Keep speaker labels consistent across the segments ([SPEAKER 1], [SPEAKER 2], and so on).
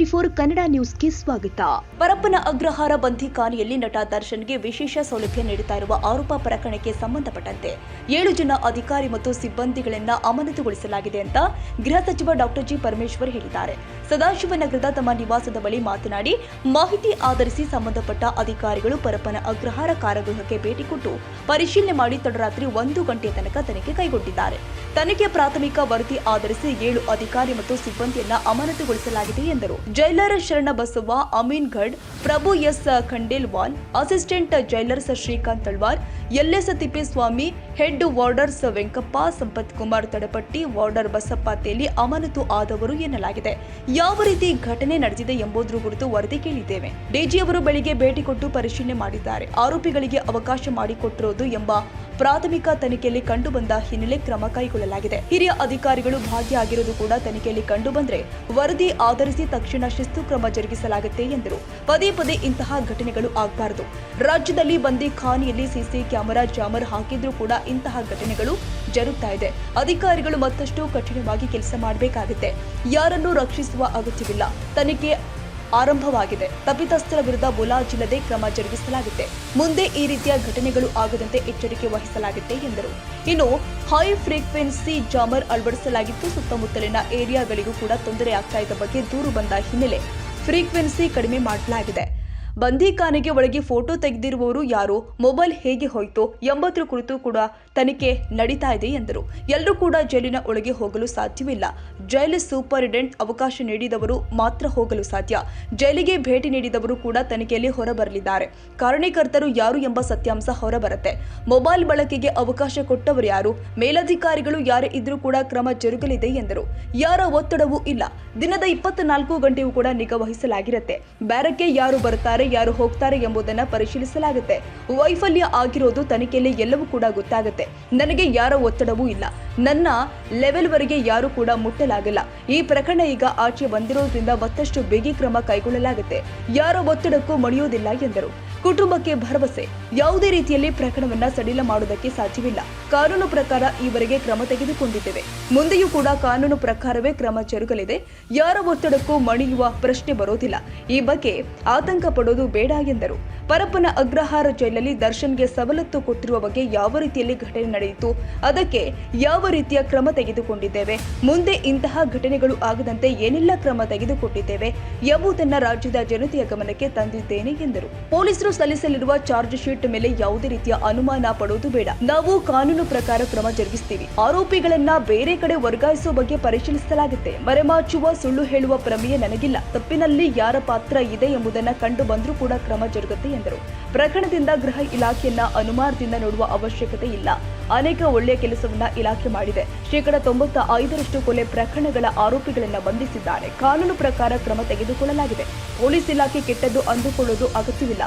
[SPEAKER 1] N24 Kannada ನ್ಯೂಸ್ಗೆ ಸ್ವಾಗತ. ಪರಪ್ಪನ ಅಗ್ರಹಾರ ಬಂಧಿಖಾನೆಯಲ್ಲಿ ನಟ ದರ್ಶನ್ಗೆ ವಿಶೇಷ ಸೌಲಭ್ಯ ನೀಡುತ್ತಾ ಇರುವ ಆರೋಪ ಪ್ರಕರಣಕ್ಕೆ ಸಂಬಂಧಪಟ್ಟಂತೆ 7 ಜನ ಅಧಿಕಾರಿ ಮತ್ತು ಸಿಬ್ಬಂದಿಗಳನ್ನು ಅಮಾನತುಗೊಳಿಸಲಾಗಿದೆ ಅಂತ ಗೃಹ ಸಚಿವ ಡಾಕ್ಟರ್ ಜಿ ಪರಮೇಶ್ವರ್ ಹೇಳಿದ್ದಾರೆ. ಸದಾಶಿವನಗರದ ತಮ್ಮ ನಿವಾಸದ ಬಳಿ ಮಾತನಾಡಿ, ಮಾಹಿತಿ ಆಧರಿಸಿ ಸಂಬಂಧಪಟ್ಟ ಅಧಿಕಾರಿಗಳು ಪರಪ್ಪನ ಅಗ್ರಹಾರ ಕಾರಾಗೃಹಕ್ಕೆ ಭೇಟಿ ಕೊಟ್ಟು ಪರಿಶೀಲನೆ ಮಾಡಿ ತಡರಾತ್ರಿ 1 ಗಂಟೆಯ ತನಕ ತನಿಖೆ ಕೈಗೊಂಡಿದ್ದಾರೆ. ತನಿಖೆ ಪ್ರಾಥಮಿಕ ವರದಿ ಆಧರಿಸಿ 7 ಅಧಿಕಾರಿ ಮತ್ತು ಸಿಬ್ಬಂದಿಯನ್ನ ಅಮಾನತುಗೊಳಿಸಲಾಗಿದೆ ಎಂದರು. Jailer Sharanabasava, Amin Gadh, Prabhu S Khandelwal, assistant jailers Shrikant Talwar, LS Thippeswamy, head warders Venkappa, Sampath Kumar Tadapatti, warder Basappa Teli ಅಮಾನತು ಆದವರು ಎನ್ನಲಾಗಿದೆ. ಯಾವ ರೀತಿ ಘಟನೆ ನಡೆದಿದೆ ಎಂಬುದರ ಕುರಿತು ವರದಿ ಕೇಳಿದ್ದೇವೆ. ಡಿಜಿ ಅವರು ಬೆಳಿಗ್ಗೆ ಭೇಟಿ ಕೊಟ್ಟು ಪರಿಶೀಲನೆ ಮಾಡಿದ್ದಾರೆ. ಆರೋಪಿಗಳಿಗೆ ಅವಕಾಶ ಮಾಡಿಕೊಟ್ಟಿರೋದು ಎಂಬ ಪ್ರಾಥಮಿಕ ತನಿಖೆಯಲ್ಲಿ ಕಂಡುಬಂದ ಹಿನ್ನೆಲೆ ಕ್ರಮ ಕೈಗೊಳ್ಳಲಾಗಿದೆ. ಹಿರಿಯ ಅಧಿಕಾರಿಗಳು ಭಾಗಿಯಾಗಿರುವುದು ಕೂಡ ತನಿಖೆಯಲ್ಲಿ ಕಂಡುಬಂದರೆ ವರದಿ ಆಧರಿಸಿ ತಕ್ಷಣ ಶಿಸ್ತು ಕ್ರಮ ಜರುಗಿಸಲಾಗುತ್ತೆ ಎಂದರು. ಪದೇ ಪದೇ ಇಂತಹ ಘಟನೆಗಳು ಆಗಬಾರದು. ರಾಜ್ಯದಲ್ಲಿ ಬಂದಿಖಾನೆಯಲ್ಲಿ ಸಿಸಿ ಕ್ಯಾಮೆರಾ ಜಾಮರ್ ಹಾಕಿದ್ರೂ ಕೂಡ ಇಂತಹ ಘಟನೆಗಳು ಜರುಗ್ತಾ ಇದೆ. ಅಧಿಕಾರಿಗಳು ಮತ್ತಷ್ಟು ಕಠಿಣವಾಗಿ ಕೆಲಸ ಮಾಡಬೇಕಾಗುತ್ತೆ. ಯಾರನ್ನು ರಕ್ಷಿಸುವ ಅಗತ್ಯವಿಲ್ಲ. ತನಿಖೆ ಆರಂಭವಾಗಿದೆ. ತಪ್ಪಿತಸ್ಥರ ವಿರುದ್ಧ ಮುಲಾಜಿಲ್ಲದೆ ಕ್ರಮ ಜರುಗಿಸಲಾಗುತ್ತೆ. ಮುಂದೆ ಈ ರೀತಿಯ ಘಟನೆಗಳು ಆಗದಂತೆ ಎಚ್ಚರಿಕೆ ವಹಿಸಲಾಗುತ್ತೆ ಎಂದರು. ಇನ್ನು ಹೈ ಫ್ರೀಕ್ವೆನ್ಸಿ ಜಾಮರ್ ಅಳವಡಿಸಲಾಗಿದ್ದು, ಸುತ್ತಮುತ್ತಲಿನ ಏರಿಯಾಗಳಿಗೂ ಕೂಡ ತೊಂದರೆ ಆಗ್ತಾ ಇದ್ದ ಬಗ್ಗೆ ದೂರು ಬಂದ ಹಿನ್ನೆಲೆ ಫ್ರೀಕ್ವೆನ್ಸಿ ಕಡಿಮೆ ಮಾಡಲಾಗಿದೆ. ಬಂಧಿಖಾನೆಗೆ ಒಳಗೆ ಫೋಟೋ ತೆಗೆದಿರುವವರು ಯಾರು, ಮೊಬೈಲ್ ಹೇಗೆ ಹೋಯಿತು ಎಂಬುದರ ಕುರಿತು ಕೂಡ ತನಿಖೆ ನಡೀತಾ ಇದೆ ಎಂದರು. ಎಲ್ಲರೂ ಕೂಡ ಜೈಲಿನ ಒಳಗೆ ಹೋಗಲು ಸಾಧ್ಯವಿಲ್ಲ. ಜೈಲು ಸೂಪರಿಂಟೆಂಡೆಂಟ್ ಅವಕಾಶ ನೀಡಿದವರು ಮಾತ್ರ ಹೋಗಲು ಸಾಧ್ಯ. ಜೈಲಿಗೆ ಭೇಟಿ ನೀಡಿದವರು ಕೂಡ ತನಿಖೆಯಲ್ಲಿ ಹೊರಬರಲಿದ್ದಾರೆ. ಕಾರಣಕರ್ತರು ಯಾರು ಎಂಬ ಸತ್ಯಾಂಶ ಹೊರಬರುತ್ತೆ. ಮೊಬೈಲ್ ಬಳಕೆಗೆ ಅವಕಾಶ ಕೊಟ್ಟವರು ಯಾರು, ಮೇಲಧಿಕಾರಿಗಳು ಯಾರೇ ಇದ್ರೂ ಕೂಡ ಕ್ರಮ ಜರುಗಲಿದೆ ಎಂದರು. ಯಾರ ಒತ್ತಡವೂ ಇಲ್ಲ. ದಿನದ 24 ಗಂಟೆಯೂ ಕೂಡ ನಿಗಾ ವಹಿಸಲಾಗಿರುತ್ತೆ. ಬ್ಯಾರಕ್ಕೆ ಯಾರು ಬರ್ತಾರೆ, ಯಾರು ಹೋಗ್ತಾರೆ ಎಂಬುದನ್ನು ಪರಿಶೀಲಿಸಲಾಗುತ್ತೆ. ವೈಫಲ್ಯ ಆಗಿರೋದು ತನಿಖೆಯಲ್ಲಿ ಎಲ್ಲವೂ ಕೂಡ ಗೊತ್ತಾಗುತ್ತೆ. ನನಗೆ ಯಾರ ಒತ್ತಡವೂ ಇಲ್ಲ. ನನ್ನ ಲೆವೆಲ್ ವರೆಗೆ ಯಾರು ಕೂಡ ಮುಟ್ಟಲಾಗಿಲ್ಲ. ಈ ಪ್ರಕರಣ ಈಗ ಆಚೆ ಬಂದಿರೋದ್ರಿಂದ ಮತ್ತಷ್ಟು ಬಿಗಿ ಕ್ರಮ ಕೈಗೊಳ್ಳಲಾಗುತ್ತೆ. ಯಾರ ಒತ್ತಡಕ್ಕೂ ಮಣಿಯೋದಿಲ್ಲ ಎಂದರು. ಕುಟುಂಬಕ್ಕೆ ಭರವಸೆ. ಯಾವುದೇ ರೀತಿಯಲ್ಲಿ ಪ್ರಕರಣವನ್ನ ಸಡಿಲ ಮಾಡುವುದಕ್ಕೆ ಸಾಧ್ಯವಿಲ್ಲ. ಕಾನೂನು ಪ್ರಕಾರ ಈವರೆಗೆ ಕ್ರಮ ತೆಗೆದುಕೊಂಡಿದ್ದೇವೆ. ಮುಂದೆಯೂ ಕೂಡ ಕಾನೂನು ಪ್ರಕಾರವೇ ಕ್ರಮ ಜರುಗಲಿದೆ. ಯಾರ ಒತ್ತಡಕ್ಕೂ ಮಣಿಯುವ ಪ್ರಶ್ನೆ ಬರೋದಿಲ್ಲ. ಈ ಬಗ್ಗೆ ಆತಂಕ ಪಡೋದು ಬೇಡ ಎಂದರು. ಪರಪ್ಪನ ಅಗ್ರಹಾರ ಜೈಲಲ್ಲಿ ದರ್ಶನ್ಗೆ ಸವಲತ್ತು ಕೊಟ್ಟಿರುವ ಬಗ್ಗೆ ಯಾವ ರೀತಿಯಲ್ಲಿ ಘಟನೆ ನಡೆಯಿತು, ಅದಕ್ಕೆ ಯಾವ ರೀತಿಯ ಕ್ರಮ ತೆಗೆದುಕೊಂಡಿದ್ದೇವೆ, ಮುಂದೆ ಇಂತಹ ಘಟನೆಗಳು ಆಗದಂತೆ ಏನೆಲ್ಲ ಕ್ರಮ ತೆಗೆದುಕೊಂಡಿದ್ದೇವೆ ಎಂಬುದನ್ನು ರಾಜ್ಯದ ಜನತೆಯ ಗಮನಕ್ಕೆ ತಂದಿದ್ದೇನೆ ಎಂದರು. ಪೊಲೀಸರು ಸಲ್ಲಿಸಲಿರುವ ಚಾರ್ಜ್ ಶೀಟ್ ಮೇಲೆ ಯಾವುದೇ ರೀತಿಯ ಅನುಮಾನ ಪಡೋದು ಬೇಡ. ನಾವು ಕಾನೂನು ಪ್ರಕಾರ ಕ್ರಮ ಜರುಗಿಸುತ್ತೀವಿ. ಆರೋಪಿಗಳನ್ನ ಬೇರೆ ಕಡೆ ವರ್ಗಾಯಿಸುವ ಬಗ್ಗೆ ಪರಿಶೀಲಿಸಲಾಗುತ್ತೆ. ಮರೆಮಾಚುವ, ಸುಳ್ಳು ಹೇಳುವ ಪ್ರಮೇಯ ನನಗಿಲ್ಲ. ತಪ್ಪಿನಲ್ಲಿ ಯಾರ ಪಾತ್ರ ಇದೆ ಎಂಬುದನ್ನು ಕಂಡು ಬಂದರೂ ಕೂಡ ಕ್ರಮ ಜರುಗುತ್ತೆ ಎಂದರು. ಪ್ರಕರಣದಿಂದ ಗೃಹ ಇಲಾಖೆಯನ್ನ ಅನುಮಾನದಿಂದ ನೋಡುವ ಅವಶ್ಯಕತೆ ಇಲ್ಲ. ಅನೇಕ ಒಳ್ಳೆಯ ಕೆಲಸವನ್ನ ಇಲಾಖೆ ಮಾಡಿದೆ. 95% ಕೊಲೆ ಪ್ರಕರಣಗಳ ಆರೋಪಿಗಳನ್ನ ಬಂಧಿಸಿದ್ದಾರೆ. ಕಾನೂನು ಪ್ರಕಾರ ಕ್ರಮ ತೆಗೆದುಕೊಳ್ಳಲಾಗಿದೆ. ಪೊಲೀಸ್ ಇಲಾಖೆ ಕೆಟ್ಟದ್ದು ಅಂದುಕೊಳ್ಳೋದು ಅಗತ್ಯವಿಲ್ಲ.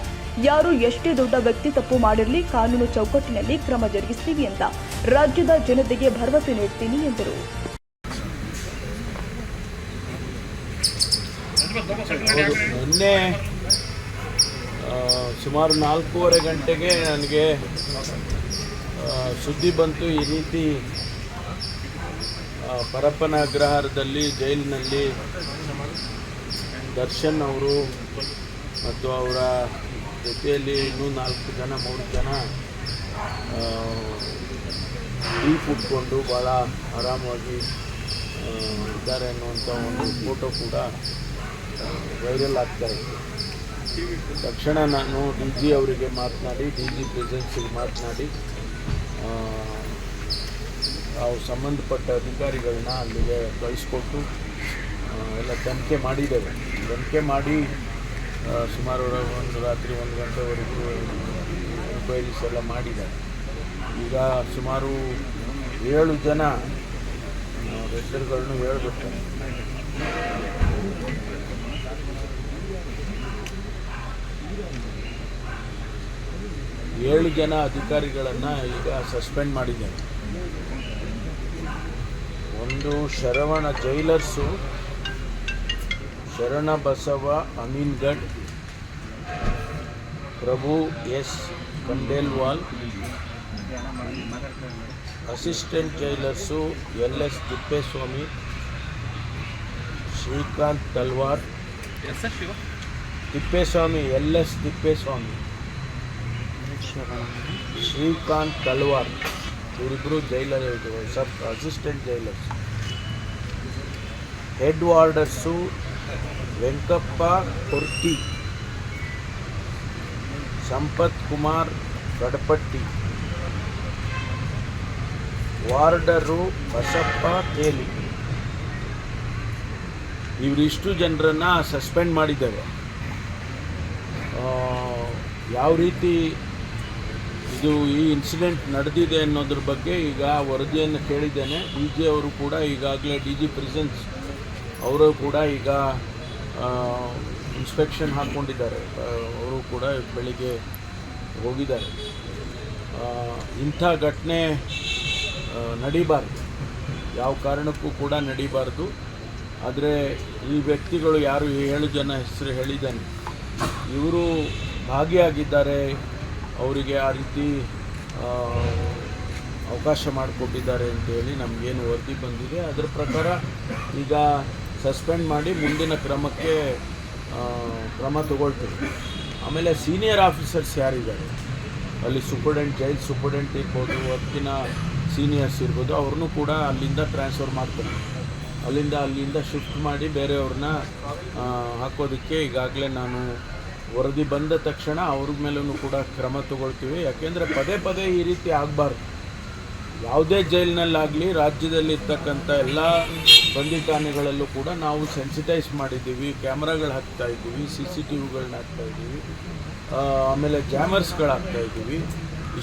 [SPEAKER 1] ಯಾರು ಎಷ್ಟೇ ದೊಡ್ಡ ವ್ಯಕ್ತಿ ತಪ್ಪು ಮಾಡಿರಲಿ, ಕಾನೂನು ಚೌಕಟ್ಟಿನಲ್ಲಿ ಕ್ರಮ ಜರುಗಿಸ್ತೀವಿ ಅಂತ ರಾಜ್ಯದ ಜನತೆಗೆ ಭರವಸೆ ನೀಡ್ತೀನಿ ಎಂದರು.
[SPEAKER 2] ನಿನ್ನೆ ಸುಮಾರು 4:15 ಗಂಟೆಗೆ ನನಗೆ ಸುದ್ದಿ ಬಂತು. ಈ ರೀತಿ ಪರಪ್ಪನ ಅಗ್ರಹಾರದಲ್ಲಿ ಜೈಲಿನಲ್ಲಿ ದರ್ಶನ್ ಅವರು ಮತ್ತು ಅವರ ಜೊತೆಯಲ್ಲಿ ಇನ್ನೂ 3 ಜನ ಡೀಪ್ ಉಟ್ಕೊಂಡು ಭಾಳ ಆರಾಮವಾಗಿ ಇದ್ದಾರೆ ಅನ್ನುವಂಥ ಒಂದು ಫೋಟೋ ಕೂಡ ವೈರಲ್ ಆಗ್ತಾ ಇತ್ತು. ತಕ್ಷಣ ನಾನು ಡಿ.ಜಿ ಅವರಿಗೆ ಮಾತನಾಡಿ, ಡಿ.ಜಿ ಪ್ರೆಸೆನ್ಸಿಗೆ ಮಾತನಾಡಿ ನಾವು ಸಂಬಂಧಪಟ್ಟ ಅಧಿಕಾರಿಗಳನ್ನ ಅಲ್ಲಿಗೆ ಕಳಿಸ್ಕೊಟ್ಟು ಎಲ್ಲ ತನಿಖೆ ಮಾಡಿದ್ದೇವೆ. ತನಿಖೆ ಮಾಡಿ ಸುಮಾರು ರಾತ್ರಿ 1 ಗಂಟೆವರೆಗೂ ಎನ್ಕ್ವೈರೀಸ್ ಎಲ್ಲ ಮಾಡಿದ್ದಾರೆ. ಈಗ ಸುಮಾರು 7 ಜನ ಹೆಸರುಗಳನ್ನು ಹೇಳಬೇಕು. 7 ಜನ ಅಧಿಕಾರಿಗಳನ್ನು ಈಗ ಸಸ್ಪೆಂಡ್ ಮಾಡಿದ್ದಾರೆ. ಒಂದು Sharavana jailers, Sharanabasava, Amin Gadh, Prabhu S Khandelwal, assistant jailers LS. Thippeswamy, Shrikant Talwar,
[SPEAKER 3] S sir Shiva
[SPEAKER 2] Thippeswamy LS Thippeswamy, Shrikant Talwar, ಇವರಿಬ್ಬರು jailer sub assistant jailers. Head warders Venkappa Korti, Sampath Kumar Kadapatti, warder Basappa Teli. ಇವರಿಷ್ಟು ಜನರನ್ನು ಸಸ್ಪೆಂಡ್ ಮಾಡಿದ್ದಾರೆ. ಯಾವ ರೀತಿ ಇದು ಈ ಇನ್ಸಿಡೆಂಟ್ ನಡೆದಿದೆ ಅನ್ನೋದ್ರ ಬಗ್ಗೆ ಈಗ ವರದಿಯನ್ನು ಕೇಳಿದ್ದೇನೆ. DG ಅವರು ಕೂಡ ಈಗಾಗಲೇ DG ಪ್ರಿಸನ್ಸ್ ಅವರು ಕೂಡ ಈಗ ಇನ್ಸ್ಪೆಕ್ಷನ್ ಹಾಕ್ಕೊಂಡಿದ್ದಾರೆ. ಅವರು ಕೂಡ ಬೆಳಿಗ್ಗೆ ಹೋಗಿದ್ದಾರೆ. ಇಂಥ ಘಟನೆ ನಡೀಬಾರ್ದು, ಯಾವ ಕಾರಣಕ್ಕೂ ಕೂಡ ನಡೀಬಾರ್ದು. ಆದರೆ ಈ ವ್ಯಕ್ತಿಗಳು ಯಾರು 7 ಜನ ಹೆಸರು ಹೇಳಿದ್ದಾನೆ, ಇವರು ಭಾಗಿಯಾಗಿದ್ದಾರೆ, ಅವರಿಗೆ ಆ ರೀತಿ ಅವಕಾಶ ಮಾಡಿಕೊಟ್ಟಿದ್ದಾರೆ ಅಂತೇಳಿ ನಮಗೇನು ವರದಿ ಬಂದಿದೆ. ಅದರ ಪ್ರಕಾರ ಈಗ ಸಸ್ಪೆಂಡ್ ಮಾಡಿ ಮುಂದಿನ ಕ್ರಮಕ್ಕೆ ಕ್ರಮ ತಗೊಳ್ತೀವಿ. ಆಮೇಲೆ ಸೀನಿಯರ್ ಆಫೀಸರ್ಸ್ ಯಾರಿದ್ದಾರೆ ಅಲ್ಲಿ, ಸೂಪರ್ಡೆಂಟ್, ಜೈಲ್ ಸೂಪರ್ಡೆಂಟ್ ಇರ್ಬೋದು, ಅದಕ್ಕಿಂತ ಸೀನಿಯರ್ಸ್ ಇರ್ಬೋದು, ಅವ್ರನ್ನೂ ಕೂಡ ಅಲ್ಲಿಂದ ಟ್ರಾನ್ಸ್ಫರ್ ಮಾಡ್ತಾರೆ. ಅಲ್ಲಿಂದ ಶಿಫ್ಟ್ ಮಾಡಿ ಬೇರೆಯವ್ರನ್ನ ಹಾಕೋದಕ್ಕೆ ಈಗಾಗಲೇ ನಾನು ವರದಿ ಬಂದ ತಕ್ಷಣ ಅವ್ರ ಮೇಲೂ ಕೂಡ ಕ್ರಮ ತಗೊಳ್ತೀವಿ. ಯಾಕೆಂದರೆ ಪದೇ ಪದೇ ಈ ರೀತಿ ಆಗಬಾರ್ದು. ಯಾವುದೇ ಜೈಲಿನಲ್ಲಾಗಲಿ ರಾಜ್ಯದಲ್ಲಿ ಇರ್ತಕ್ಕಂಥ ಎಲ್ಲ ಬಂದಿಖಾನೆಗಳಲ್ಲೂ ಕೂಡ ನಾವು ಸೆನ್ಸಿಟೈಸ್ ಮಾಡಿದ್ದೀವಿ, ಕ್ಯಾಮ್ರಾಗಳು ಹಾಕ್ತಾಯಿದ್ದೀವಿ, CCTVಗಳನ್ನ ಹಾಕ್ತಾಯಿದ್ದೀವಿ, ಆಮೇಲೆ ಜಾಮರ್ಸ್ಗಳು ಹಾಕ್ತಾಯಿದ್ದೀವಿ.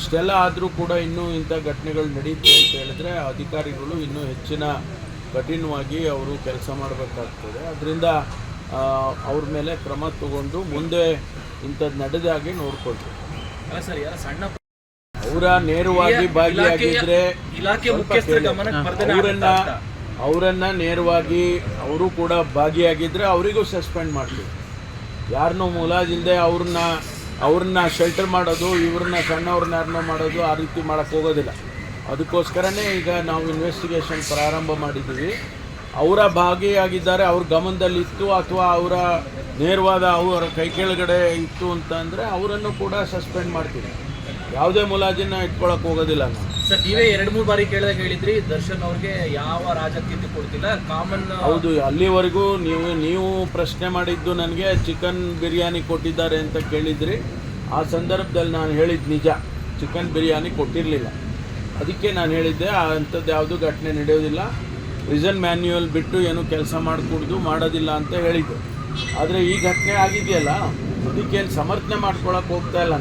[SPEAKER 2] ಇಷ್ಟೆಲ್ಲ ಆದರೂ ಕೂಡ ಇನ್ನೂ ಇಂಥ ಘಟನೆಗಳು ನಡೆಯುತ್ತೆ ಅಂತ ಹೇಳಿದ್ರೆ ಅಧಿಕಾರಿಗಳು ಇನ್ನೂ ಹೆಚ್ಚಿನ ಕಠಿಣವಾಗಿ ಅವರು ಕೆಲಸ ಮಾಡಬೇಕಾಗ್ತದೆ. ಅದರಿಂದ ಅವ್ರ ಮೇಲೆ ಕ್ರಮ ತಗೊಂಡು ಮುಂದೆ ಇಂಥದ್ದು ನಡೆದಾಗೆ ನೋಡ್ಕೊಳ್ತೀವಿ. ಅವರ ನೇರವಾಗಿ ಭಾಗಿಯಾಗಿದ್ದರೆ ಅವರನ್ನು ನೇರವಾಗಿ ಅವರು ಕೂಡ ಭಾಗಿಯಾಗಿದ್ದರೆ ಅವರಿಗೂ ಸಸ್ಪೆಂಡ್ ಮಾಡ್ತೀವಿ. ಯಾರನ್ನೂ ಮುಲಾಜಿಲ್ಲದೆ ಅವ್ರನ್ನ ಶೆಲ್ಟರ್ ಮಾಡೋದು, ಇವ್ರನ್ನ ಸಣ್ಣವ್ರನ್ನ ಯಾರನ್ನೋ ಮಾಡೋದು, ಆ ರೀತಿ ಮಾಡೋಕ್ಕೆ ಹೋಗೋದಿಲ್ಲ. ಅದಕ್ಕೋಸ್ಕರನೇ ಈಗ ನಾವು ಇನ್ವೆಸ್ಟಿಗೇಷನ್ ಪ್ರಾರಂಭ ಮಾಡಿದ್ದೀವಿ. ಅವರ ಭಾಗಿಯಾಗಿದ್ದಾರೆ, ಅವ್ರ ಗಮನದಲ್ಲಿತ್ತು ಅಥವಾ ಅವರ ನೇರವಾದ ಅವರ ಕೈ ಕೆಳಗಡೆ ಇತ್ತು ಅಂತಂದರೆ ಅವರನ್ನು ಕೂಡ ಸಸ್ಪೆಂಡ್ ಮಾಡ್ತೀವಿ. ಯಾವುದೇ ಮುಲಾಜಿನ ಇಟ್ಕೊಳಕ್ಕೆ ಹೋಗೋದಿಲ್ಲ ನಾವು.
[SPEAKER 3] ಸರ್, ನೀವೇ 2-3 ಬಾರಿ ಕೇಳಿದಾಗ ಹೇಳಿದ್ರಿ ದರ್ಶನ್ ಅವ್ರಿಗೆ ಯಾವ ರಾಜಕೀಯ ಕೊಡ್ತಿಲ್ಲ, ಕಾಮನ್.
[SPEAKER 2] ಹೌದು, ಅಲ್ಲಿವರೆಗೂ ನೀವು ಪ್ರಶ್ನೆ ಮಾಡಿದ್ದು ನನಗೆ ಚಿಕನ್ ಬಿರಿಯಾನಿ ಕೊಟ್ಟಿದ್ದಾರೆ ಅಂತ ಕೇಳಿದ್ರಿ. ಆ ಸಂದರ್ಭದಲ್ಲಿ ನಾನು ಹೇಳಿದ್ದು ನಿಜ, ಚಿಕನ್ ಬಿರಿಯಾನಿ ಕೊಟ್ಟಿರಲಿಲ್ಲ. ಅದಕ್ಕೆ ನಾನು ಹೇಳಿದ್ದೆ ಅಂಥದ್ದು ಯಾವುದೂ ಘಟನೆ ನಡೆಯೋದಿಲ್ಲ, ಪ್ರಿಸನ್ ಮ್ಯಾನ್ಯುಯಲ್ ಬಿಟ್ಟು ಏನು ಕೆಲಸ ಮಾಡೋದಿಲ್ಲ ಅಂತ ಹೇಳಿದ್ದೆ. ಆದರೆ ಈ ಘಟನೆ ಆಗಿದೆಯಲ್ಲ, ಅದಕ್ಕೇನು ಸಮರ್ಥನೆ ಮಾಡ್ಕೊಳಕ್ಕೆ ಹೋಗ್ತಾ ಇಲ್ಲ.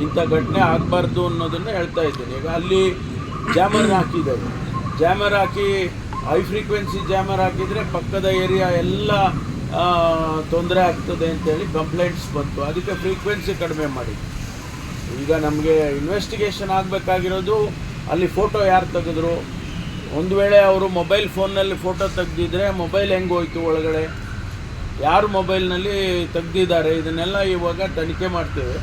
[SPEAKER 2] ಇಂಥ ಘಟನೆ ಆಗಬಾರ್ದು ಅನ್ನೋದನ್ನು ಹೇಳ್ತಾ ಇದ್ದೀನಿ. ಈಗ ಅಲ್ಲಿ ಜಾಮರ್ ಹಾಕಿದ್ದಾರೆ, ಜಾಮರ್ ಹಾಕಿ ಹೈ ಫ್ರೀಕ್ವೆನ್ಸಿ ಜಾಮರ್ ಹಾಕಿದರೆ ಪಕ್ಕದ ಏರಿಯಾ ಎಲ್ಲ ತೊಂದರೆ ಆಗ್ತದೆ ಅಂತೇಳಿ ಕಂಪ್ಲೇಂಟ್ಸ್ ಬಂತು. ಅದಕ್ಕೆ ಫ್ರೀಕ್ವೆನ್ಸಿ ಕಡಿಮೆ ಮಾಡಿ. ಈಗ ನಮಗೆ ಇನ್ವೆಸ್ಟಿಗೇಷನ್ ಆಗಬೇಕಾಗಿರೋದು ಅಲ್ಲಿ ಫೋಟೋ ಯಾರು ತೆಗೆದ್ರು. ಒಂದು ವೇಳೆ ಅವರು ಮೊಬೈಲ್ ಫೋನ್ನಲ್ಲಿ ಫೋಟೋ ತೆಗೆದಿದ್ರೆ ಮೊಬೈಲ್ ಹೆಂಗೆ ಹೋಯ್ತು ಒಳಗಡೆ, ಯಾರು ಮೊಬೈಲ್ನಲ್ಲಿ ತೆಗೆದಿದ್ದಾರೆ, ಇದನ್ನೆಲ್ಲ ಇವಾಗ ತನಿಖೆ ಮಾಡ್ತೇವೆ.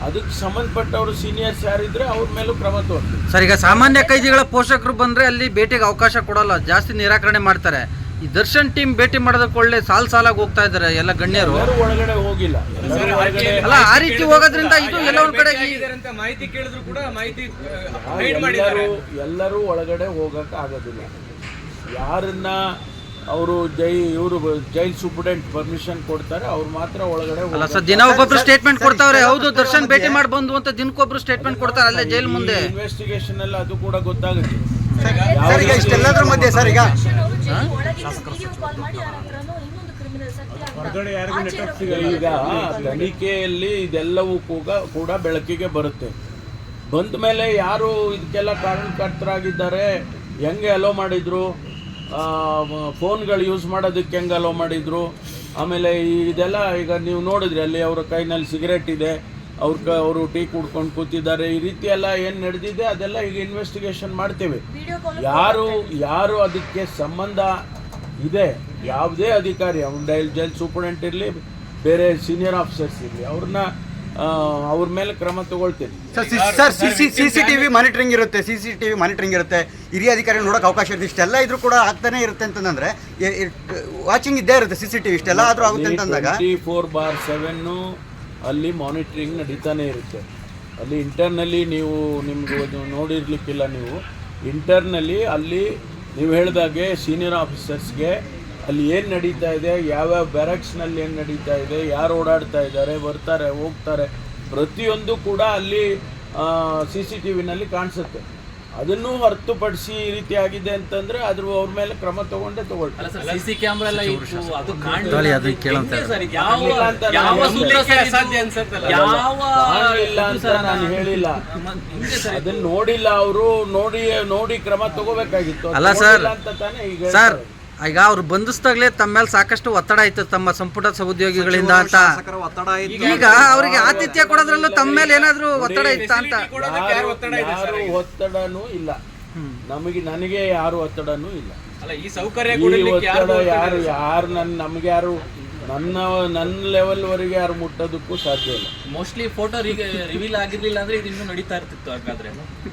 [SPEAKER 2] ಅದಕ್ಕೆ ಸಂಬಂಧಪಟ್ಟವರು ಸೀನಿಯರ್ಸ್ ಯಾರಿದ್ರೆ ಅವ್ರ ಮೇಲೂ ಕ್ರಮ ತಗೊಳ್ತೀವಿ.
[SPEAKER 4] ಸರ್, ಈಗ ಸಾಮಾನ್ಯ ಕೈದಿಗಳ ಪೋಷಕರು ಬಂದರೆ ಅಲ್ಲಿ ಭೇಟಿಗೆ ಅವಕಾಶ ಕೊಡಲ್ಲ, ಜಾಸ್ತಿ ನಿರಾಕರಣೆ ಮಾಡ್ತಾರೆ. ಈ ದರ್ಶನ್ ಟೀಮ್ ಭೇಟಿ ಮಾಡೋದಕ್ಕೆ ಒಳ್ಳೆ ಸಾಲಾಗಿ ಹೋಗ್ತಾ ಇದ್ದಾರೆ ಎಲ್ಲ ಗಣ್ಯರು.
[SPEAKER 2] ಒಳಗಡೆ ಹೋಗಿಲ್ಲ
[SPEAKER 4] ಅಲ್ಲ, ಆ ರೀತಿ ಹೋಗೋದ್ರಿಂದ ಇದು ಎಲ್ಲ ಒಂದ್ ಕಡೆ
[SPEAKER 3] ಮಾಹಿತಿ ಕೇಳಿದ್ರು ಕೂಡ ಮಾಹಿತಿ
[SPEAKER 2] ಎಲ್ಲರೂ ಒಳಗಡೆ ಹೋಗಕ್ಕೆ ಆಗೋದಿಲ್ಲ. ಯಾರನ್ನ ಅವರು ಜೈಲ್ ಸೂಪರ್ಡೆಂಟ್ ಪರ್ಮಿಷನ್ ಕೊಡ್ತಾರೆ ಅವ್ರು ಮಾತ್ರ ಒಳಗಡೆ.
[SPEAKER 4] ಅಲ್ಲ ಸರ್, ದಿನ ಒಬ್ಬೊಬ್ರು ಸ್ಟೇಟ್ಮೆಂಟ್ ಕೊಡ್ತಾವ್ರೆ. ಹೌದು, ದರ್ಶನ್ ಭೇಟಿ ಮಾಡಿ ಬಂದು ಅಂತ ದಿನಕ್ಕೊಬ್ರು ಸ್ಟೇಟ್ಮೆಂಟ್ ಕೊಡ್ತಾರೆ ಅಲ್ಲೇ ಜೈಲ್ ಮುಂದೆ.
[SPEAKER 2] ಇನ್ವೆಸ್ಟಿಗೇಷನ್ ಅಲ್ಲಿ ಅದು ಕೂಡ ಗೊತ್ತಾಗುತ್ತೆ.
[SPEAKER 4] ಇಷ್ಟೆಲ್ಲದ್ರ ಮಧ್ಯೆ ಸರ್ ಈಗ
[SPEAKER 2] ತನಿಖೆಯಲ್ಲಿ ಇದೆಲ್ಲವೂ ಕೂಡ ಬೆಳಕಿಗೆ ಬರುತ್ತೆ. ಬಂದ ಮೇಲೆ ಯಾರು ಇದಕ್ಕೆಲ್ಲ ಕಾರಣಕರ್ತರಾಗಿದ್ದಾರೆ, ಹೆಂಗೆ ಅಲೋ ಮಾಡಿದ್ರು, ಫೋನ್ಗಳು ಯೂಸ್ ಮಾಡೋದಕ್ಕೆ ಹೆಂಗೆ ಅಲೋ ಮಾಡಿದ್ರು, ಆಮೇಲೆ ಇದೆಲ್ಲ ಈಗ ನೀವು ನೋಡಿದ್ರಿ ಅಲ್ಲಿ ಅವರ ಕೈನಲ್ಲಿ ಸಿಗರೇಟ್ ಇದೆ, ಅವರು ಟೀ ಕುಡ್ಕೊಂಡು ಕೂತಿದ್ದಾರೆ. ಈ ರೀತಿ ಎಲ್ಲ ಏನು ನಡೆದಿದೆ ಅದೆಲ್ಲ ಈಗ ಇನ್ವೆಸ್ಟಿಗೇಷನ್ ಮಾಡ್ತೇವೆ. ಯಾರು ಅದಕ್ಕೆ ಸಂಬಂಧ ಇದೆ, ಯಾವುದೇ ಅಧಿಕಾರಿ, ಅವ್ನು ಜೈಲ್ ಸೂಪರ್ಡೆಂಟ್ ಇರಲಿ, ಬೇರೆ ಸೀನಿಯರ್ ಆಫೀಸರ್ಸ್ ಇರಲಿ, ಅವ್ರನ್ನ ಅವ್ರ ಮೇಲೆ ಕ್ರಮ ತಗೊಳ್ತೀನಿ.
[SPEAKER 5] ಸರ್ CCTV ಮಾನಿಟರಿಂಗ್ ಇರುತ್ತೆ, CCTV ಮಾನಿಟರಿಂಗ್ ಇರುತ್ತೆ, ಹಿರಿಯ ಅಧಿಕಾರಿ ನೋಡೋಕೆ ಅವಕಾಶ ಇರುತ್ತೆ. ಇಷ್ಟೆಲ್ಲ ಇದ್ರೂ ಕೂಡ ಆಗ್ತಾನೆ ಇರುತ್ತೆ ಅಂತಂದ್ರೆ ವಾಚಿಂಗ್ ಇದ್ದೇ ಇರುತ್ತೆ CCTV, ಇಷ್ಟೆಲ್ಲ ಆದರೂ ಆಗುತ್ತೆ ಅಂತಂದಾಗ
[SPEAKER 2] 24/7 ಅಲ್ಲಿ ಮಾನಿಟರಿಂಗ್ ನಡೀತಾನೆ ಇರುತ್ತೆ. ಅಲ್ಲಿ ಇಂಟರ್ನಲ್ಲಿ ನೀವು ನಿಮ್ಗೆ ನೋಡಿರ್ಲಿಕ್ಕಿಲ್ಲ, ನೀವು ಇಂಟರ್ನಲ್ಲಿ ಅಲ್ಲಿ ನೀವು ಹೇಳಿದಾಗೆ ಸೀನಿಯರ್ ಆಫೀಸರ್ಸ್ಗೆ ಅಲ್ಲಿ ಏನು ನಡೀತಾ ಇದೆ, ಯಾವ್ಯಾವ ಬ್ಯಾರಕ್ಸ್ನಲ್ಲಿ ಏನು ನಡೀತಾ ಇದೆ, ಯಾರು ಓಡಾಡ್ತಾ ಇದ್ದಾರೆ, ಬರ್ತಾರೆ ಹೋಗ್ತಾರೆ, ಪ್ರತಿಯೊಂದು ಕೂಡ ಅಲ್ಲಿ CCTVನಲ್ಲಿ ಕಾಣಿಸುತ್ತೆ. ಅದನ್ನು ಹೊರತುಪಡಿಸಿ ಈ ರೀತಿ ಆಗಿದೆ ಅಂತಂದ್ರೆ ಅವ್ರ ಮೇಲೆ ಕ್ರಮ ತಗೊಳ್ತಾರೆ.
[SPEAKER 3] ಸಿಸಿ ಕ್ಯಾಮ್ರಾ ಎಲ್ಲ ಇತ್ತು, ಅದು
[SPEAKER 4] ತಾಳಿ ಅದನ್ನ ಕೇಳಂತ
[SPEAKER 2] ಕಾಣಲಿಲ್ಲ ಅಂತ ನಾನು ಹೇಳಿಲ್ಲ, ಅದನ್ನ ನೋಡಿಲ್ಲ ಅವರು, ನೋಡಿ ಕ್ರಮ ತಗೋಬೇಕಾಗಿತ್ತು.
[SPEAKER 4] ಅಲ್ಲ ಸರ್,
[SPEAKER 2] ಅಂತ ತಾನೇ ಈಗ
[SPEAKER 4] ಸರ್ ಈಗ ಅವ್ರು ಬಂಧಿಸ್ದಾಗ್ಲೇ ತಮ್ಮ ಮೇಲೆ ಸಾಕಷ್ಟು ಒತ್ತಡ ಆಯ್ತು ತಮ್ಮ ಸಂಪುಟ ಸಹೋದ್ಯೋಗಿಗಳಿಂದ ಅಂತ. ಈಗ ಅವರಿಗೆ ಆತಿಥ್ಯ ಕೊಡೋದ್ರಲ್ಲೂ ತಮ್ಮ ಮೇಲೆ ಏನಾದ್ರು ಒತ್ತಡ ಇತ್ತ ಅಂತ?
[SPEAKER 2] ಯಾರು ಒತ್ತಡನೂ ಇಲ್ಲ, ನನಗೆ ಯಾರು ಒತ್ತಡನೂ ಇಲ್ಲ.
[SPEAKER 3] ಈ ಸೌಕರ್ಯ
[SPEAKER 2] ಒತ್ತಡ ಯಾರು ನಮ್ಗೆ ಯಾರು ನನ್ನ ಲೆವೆಲ್ ವರೆಗೆ ಯಾರು ಮುಟ್ಟೋದಕ್ಕೂ ಸಾಧ್ಯ ಇಲ್ಲ.
[SPEAKER 3] ಮೋಸ್ಟ್ಲಿ ಫೋಟೋ ರಿವೀಲ್ ಆಗಿರ್ಲಿಲ್ಲ ಅಂದ್ರೆ ಇದು ಇನ್ನೂ ನಡೀತಾ ಇರ್ತಿತ್ತು. ಹಾಗಾದ್ರೆ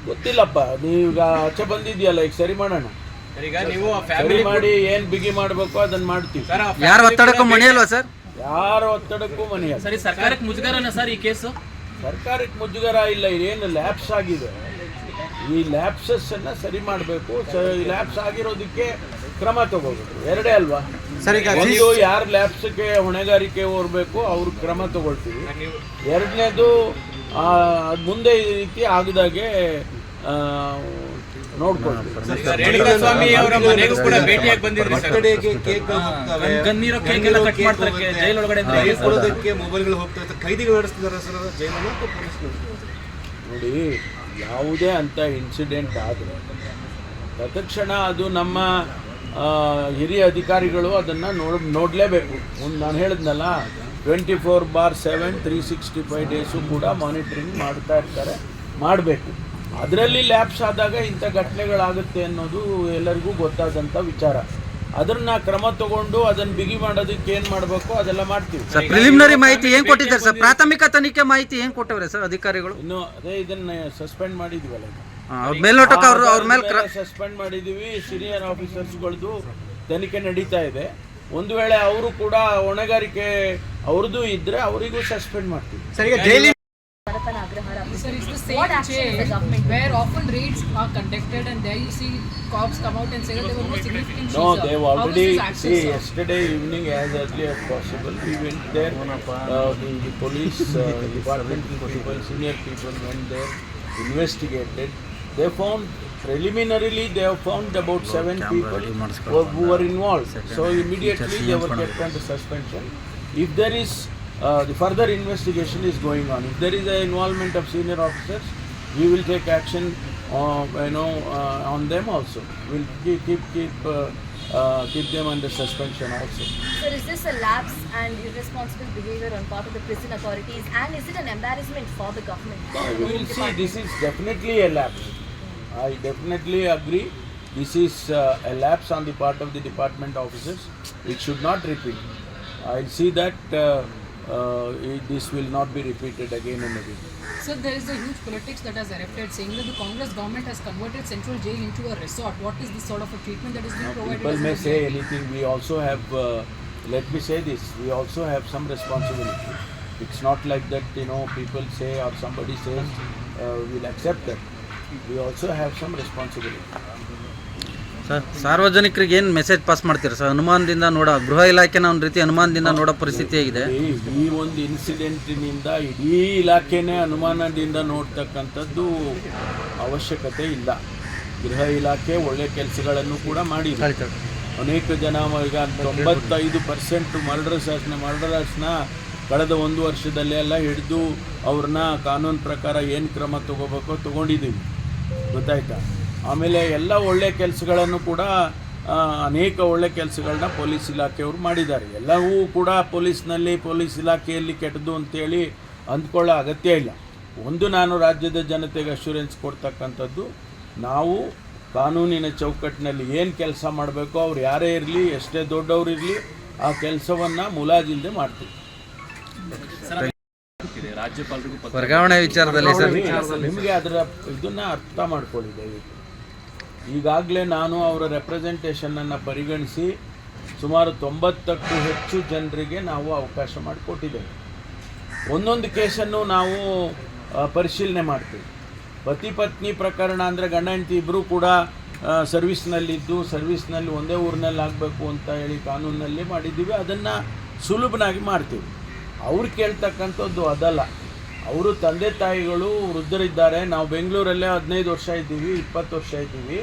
[SPEAKER 2] ಗೊತ್ತಿಲ್ಲಪ್ಪ, ನೀವೀಗ ಆಚೆ ಬಂದಿದ್ಯಲ್ಲ, ಈಗ ಸರಿ ಮಾಡೋಣ.
[SPEAKER 3] ಈಗ ನೀವು
[SPEAKER 2] ಸರಿ ಮಾಡಿ ಏನ್ ಬಿಗಿ ಮಾಡ್ಬೇಕು ಅದನ್ನ ಮಾಡ್ತೀವಿ.
[SPEAKER 4] ಯಾರ ಒತ್ತಡಕ್ಕೂ ಮಣಿಯಲ್ವಾ ಸರ್?
[SPEAKER 2] ಯಾರ ಒತ್ತಡಕ್ಕೂ ಮಣಿಯಲ್ಲ.
[SPEAKER 3] ಸರಿ, ಸರ್ಕಾರಕ್ಕೆ ಮುಜುಗರನ ಸರ್ ಈ ಕೇಸು?
[SPEAKER 2] ಸರ್ಕಾರಕ್ಕೆ ಮುಜುಗರ ಇಲ್ಲ, ಇದೇನು ಲ್ಯಾಪ್ಸ್ ಆಗಿದೆ, ಈ ಲ್ಯಾಪ್ಸಸ್ ಅನ್ನ ಸರಿ ಮಾಡಬೇಕು. ಲ್ಯಾಪ್ಸ್ ಆಗಿರೋದಕ್ಕೆ ಕ್ರಮ ತಗೋಬೇಕು, ಎರಡೇ ಅಲ್ವಾ? ಒಂದು, ಯಾರು ಲ್ಯಾಪ್ಸ್ಗೆ ಹೊಣೆಗಾರಿಕೆ ಹೊರಬೇಕು ಅವ್ರ ಕ್ರಮ ತಗೊಳ್ತೀವಿ. ಎರಡನೇದು ಮುಂದೆ ಈ ರೀತಿ ಆಗದಾಗೆ
[SPEAKER 3] ಸ್ವಾಮಿ ಅವರ ಮನೆಗೂ ಕೂಡ ಭೇಟಿಯಾಗಿ ಬಂದಿದ್ರು. ಗನ್ನಿರೋ ಕೇಕ್ ಎಲ್ಲ ಕಟ್ ಮಾಡ್ತಾರೆ ಜೈಲೊಳಗಡೆ,
[SPEAKER 5] ಮೊಬೈಲ್ಗಳು ಹೋಗ್ತಾ ಇರ್ತಾರೆ, ಕೈದಿಗಳು ನಡೆಸ್ತಿದ್ದಾರೆ ಸರ್ ಜೈಲಲ್ಲಿ.
[SPEAKER 2] ನೋಡಿ, ಯಾವುದೇ ಅಂತ ಇನ್ಸಿಡೆಂಟ್ ಆದರೆ ತತ್ಕ್ಷಣ ಅದು ನಮ್ಮ ಹಿರಿಯ ಅಧಿಕಾರಿಗಳು ಅದನ್ನು ನೋಡಲೇಬೇಕು. ನಾನು ಹೇಳಿದ್ನಲ್ಲ, 24/7 365 ಡೇಸು ಕೂಡ ಮಾನಿಟರಿಂಗ್ ಮಾಡ್ತಾ ಇರ್ತಾರೆ, ಮಾಡಬೇಕು. ಅದರಲ್ಲಿ ಲ್ಯಾಪ್ಸ್ ಆದಾಗ ಇಂಥ ಘಟನೆಗಳಾಗುತ್ತೆ ಅನ್ನೋದು ಎಲ್ಲರಿಗೂ ಗೊತ್ತಾದಂಥ ವಿಚಾರ. ಅದನ್ನ ಕ್ರಮ ತಗೊಂಡು ಅದನ್ನ ಬಿಗಿ ಮಾಡೋದಕ್ಕೆ ಏನ್ ಮಾಡಬೇಕು ಅದೆಲ್ಲ ಮಾಡ್ತೀವಿ.
[SPEAKER 4] ಸರ್, ಪ್ರಿಲಿಮಿನರಿ ಮಾಹಿತಿ ಏನ್ ಕೊಟ್ಟಿದ್ದಾರೆ ಸರ್? ಪ್ರಾಥಮಿಕ ತನಿಖೆ ಮಾಹಿತಿ ಏನ್ ಕೊಟ್ಟವ್ರೆ ಸರ್ ಅಧಿಕಾರಿಗಳು?
[SPEAKER 2] ಇನ್ನು ಅದೇ ಇದನ್ನ ಸಸ್ಪೆಂಡ್ ಮಾಡಿದ್ವಲ್ಲ,
[SPEAKER 4] ಮೇಲ್ನೋಟಕ್ಕೆ ಅವ್ರ ಮೇಲೆ
[SPEAKER 2] ಸಸ್ಪೆಂಡ್ ಮಾಡಿದೀವಿ. ಸೀನಿಯರ್ ಆಫೀಸರ್ಸ್ಗಳದ್ದು ತನಿಖೆ ನಡೀತಾ ಇದೆ. ಒಂದು ವೇಳೆ ಅವರು ಕೂಡ ಹೊಣೆಗಾರಿಕೆ ಅವ್ರದ್ದು ಇದ್ರೆ ಅವರಿಗೂ ಸಸ್ಪೆಂಡ್ ಮಾಡ್ತೀವಿ.
[SPEAKER 6] Sir, it's the same jail where often raids are conducted and there you see cops come out and say that there were no significant
[SPEAKER 2] No,
[SPEAKER 6] issues.
[SPEAKER 2] they've
[SPEAKER 6] How is
[SPEAKER 2] already,
[SPEAKER 6] this access,
[SPEAKER 2] see,
[SPEAKER 6] sir?
[SPEAKER 2] yesterday evening as early as possible, we went there, the police department people, senior people went there, investigated. They found, preliminarily they have found about 7 people who were involved. So immediately they were kept under suspension. If there is the further investigation is going on. If there is an involvement of senior officers, we will take action, on them also. We'll keep them under suspension also.
[SPEAKER 7] Sir, is this a lapse and irresponsible behavior on part of the prison authorities, and is it an embarrassment for the government?
[SPEAKER 2] We will see. This is definitely a lapse. I definitely agree. This is a lapse on the part of the department officers. It should not repeat. I'll see that. This will not be repeated again and again.
[SPEAKER 6] Sir, there is a huge politics that has erupted saying that the Congress government has converted Central Jail into a resort. What is this sort of a treatment that is being provided?
[SPEAKER 2] People
[SPEAKER 6] as
[SPEAKER 2] may
[SPEAKER 6] a
[SPEAKER 2] say
[SPEAKER 6] jail?
[SPEAKER 2] anything. We also have, let me say this, we also have some responsibility. It's not like that, people say or somebody says, we'll accept that. We also have some responsibility.
[SPEAKER 4] Sir, ಸಾರ್ವಜನಿಕರಿಗೆ ಏನು message pass ಮಾಡ್ತೀರಾ sir? ಅನುಮಾನದಿಂದ ಗೃಹ ಇಲಾಖೆನ ಒಂದು ರೀತಿ ಅನುಮಾನದಿಂದ ನೋಡೋ ಪರಿಸ್ಥಿತಿ ಆಗಿದೆ.
[SPEAKER 2] ಈ ಒಂದು ಇನ್ಸಿಡೆಂಟಿನಿಂದ ಇಡೀ ಇಲಾಖೆನೇ ಅನುಮಾನದಿಂದ ನೋಡ್ತಕ್ಕಂಥದ್ದು ಅವಶ್ಯಕತೆ ಇಲ್ಲ. ಗೃಹ ಇಲಾಖೆ ಒಳ್ಳೆ ಕೆಲಸಗಳನ್ನು ಕೂಡ ಮಾಡಿದೆ. ಅನೇಕ ಜನ ಈಗ 95% ಮರ್ಡರರ್ಸ್ನ ಕಳೆದ 1 ವರ್ಷದಲ್ಲೇ ಎಲ್ಲ ಹಿಡಿದು ಅವ್ರನ್ನ ಕಾನೂನು ಪ್ರಕಾರ ಏನು ಕ್ರಮ ತಗೋಬೇಕೋ ತಗೊಂಡಿದ್ದೀವಿ, ಗೊತ್ತಾಯ್ತಾ? ಆಮೇಲೆ ಎಲ್ಲ ಒಳ್ಳೆ ಕೆಲಸಗಳನ್ನು ಕೂಡ ಅನೇಕ ಒಳ್ಳೆ ಕೆಲಸಗಳನ್ನ ಪೊಲೀಸ್ ಇಲಾಖೆಯವರು ಮಾಡಿದ್ದಾರೆ. ಎಲ್ಲವೂ ಕೂಡ ಪೊಲೀಸ್ ಇಲಾಖೆಯಲ್ಲಿ ಕೆಟ್ಟದ್ದು ಅಂತೇಳಿ ಅಂದ್ಕೊಳ್ಳೋ ಅಗತ್ಯ ಇಲ್ಲ. ನಾನು ರಾಜ್ಯದ ಜನತೆಗೆ ಅಶ್ಯೂರೆನ್ಸ್ ಕೊಡ್ತಕ್ಕಂಥದ್ದು, ನಾವು ಕಾನೂನಿನ ಚೌಕಟ್ಟಿನಲ್ಲಿ ಏನು ಕೆಲಸ ಮಾಡಬೇಕೋ ಅವ್ರು ಯಾರೇ ಇರಲಿ, ಎಷ್ಟೇ ದೊಡ್ಡವರು ಇರಲಿ, ಆ ಕೆಲಸವನ್ನು ಮುಲಾಜಿಲ್ಲದೆ ಮಾಡ್ತೀವಿ.
[SPEAKER 3] ಹಾಕಿದೆ, ರಾಜ್ಯಪಾಲರಿಗೂ ಪತ್ರ
[SPEAKER 4] ವರ್ಗಾವಣೆ ವಿಚಾರದಲ್ಲಿ ಸರ್
[SPEAKER 2] ನಿಮಗೆ ಅದರ ಇದನ್ನ ಅರ್ಥ ಮಾಡ್ಕೊಳ್ಳಿ ದಯವಿಟ್ಟು. ಈಗಾಗಲೇ ನಾನು ಅವರ ರೆಪ್ರೆಸೆಂಟೇಷನನ್ನು ಪರಿಗಣಿಸಿ ಸುಮಾರು 90ಕ್ಕೂ ಹೆಚ್ಚು ಜನರಿಗೆ ನಾವು ಅವಕಾಶ ಮಾಡಿಕೊಟ್ಟಿದ್ದೇವೆ. ಒಂದೊಂದು ಕೇಸನ್ನು ನಾವು ಪರಿಶೀಲನೆ ಮಾಡ್ತೀವಿ. ಪತಿ ಪತ್ನಿ ಪ್ರಕರಣ ಅಂದರೆ ಗಂಡ ಹೆಂಡತಿ ಇಬ್ಬರೂ ಕೂಡ ಸರ್ವಿಸ್ನಲ್ಲಿದ್ದು ಸರ್ವಿಸ್ನಲ್ಲಿ ಒಂದೇ ಊರಿನಲ್ಲಿ ಆಗಬೇಕು ಅಂತ ಹೇಳಿ ಕಾನೂನಲ್ಲಿ ಮಾಡಿದ್ದೀವಿ. ಅದನ್ನು ಸುಲಭನಾಗಿ ಮಾಡ್ತೀವಿ. ಅವ್ರು ಕೇಳ್ತಕ್ಕಂಥದ್ದು ಅದಲ್ಲ. ಅವರು ತಂದೆ ತಾಯಿಗಳು ವೃದ್ಧರಿದ್ದಾರೆ, ನಾವು ಬೆಂಗಳೂರಲ್ಲೇ 15 ವರ್ಷ ಇದ್ದೀವಿ, 20 ವರ್ಷ ಇದ್ದೀವಿ,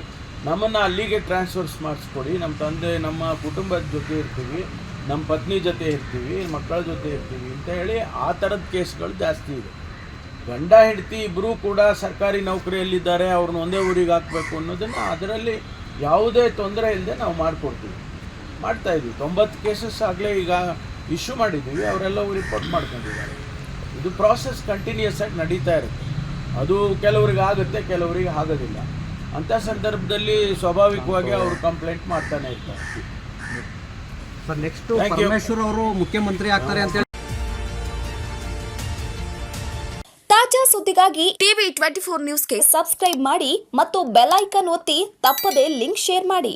[SPEAKER 2] ನಮ್ಮನ್ನು ಅಲ್ಲಿಗೆ ಟ್ರಾನ್ಸ್ಫರ್ಸ್ ಮಾಡಿಸ್ಕೊಡಿ, ನಮ್ಮ ತಂದೆ ನಮ್ಮ ಕುಟುಂಬದ ಜೊತೆ ಇರ್ತೀವಿ, ನಮ್ಮ ಪತ್ನಿ ಜೊತೆ ಇರ್ತೀವಿ, ಮಕ್ಕಳ ಜೊತೆ ಇರ್ತೀವಿ ಅಂತ ಹೇಳಿ ಆ ಥರದ ಕೇಸ್ಗಳು ಜಾಸ್ತಿ ಇದೆ. ಗಂಡ ಹೆಂಡತಿ ಇಬ್ಬರೂ ಕೂಡ ಸರ್ಕಾರಿ ನೌಕರಿಯಲ್ಲಿದ್ದಾರೆ, ಅವ್ರನ್ನ ಒಂದೇ ಊರಿಗೆ ಹಾಕಬೇಕು ಅನ್ನೋದನ್ನು ಅದರಲ್ಲಿ ಯಾವುದೇ ತೊಂದರೆ ಇಲ್ಲದೆ ನಾವು ಮಾಡಿಕೊಡ್ತೀವಿ, ಮಾಡ್ತಾಯಿದ್ವಿ. 90 ಕೇಸಸ್ ಆಗಲೇ ಈಗ ಇಶ್ಯೂ ಮಾಡಿದ್ದೀವಿ, ಅವರೆಲ್ಲವೂ ರಿಪೋರ್ಟ್ ಮಾಡ್ಕೊಂಡಿದ್ದಾರೆ. ಇದು ಪ್ರಾಸೆಸ್ ಕಂಟಿನ್ಯೂಸ್ ಆಗಿ ನಡೀತಾ ಇರುತ್ತೆ. ಅದು ಕೆಲವರಿಗೆ ಆಗುತ್ತೆ, ಕೆಲವರಿಗೆ ಆಗೋದಿಲ್ಲ. ಅಂಥ ಸಂದರ್ಭದಲ್ಲಿ ಸ್ವಾಭಾವಿಕವಾಗಿ ಅವರು ಕಂಪ್ಲೇಂಟ್ ಮಾಡ್ತಾನೆ ಇರ್ತಾರೆ.
[SPEAKER 8] ಸರ್ ನೆಕ್ಸ್ಟ್ ಪರಮೇಶ್ವರ್ ಅವರು ಮುಖ್ಯಮಂತ್ರಿ ಆಗ್ತಾರೆ ಅಂತ
[SPEAKER 1] ತಾಜಾ ಸುದ್ದಿಗಾಗಿ ಟಿವಿ 24 ನ್ಯೂಸ್ಗೆ ಸಬ್ಸ್ಕ್ರೈಬ್ ಮಾಡಿ ಮತ್ತು ಬೆಲ್ ಐಕಾನ್ ಒತ್ತಿ ತಪ್ಪದೇ ಲಿಂಕ್ ಶೇರ್ ಮಾಡಿ.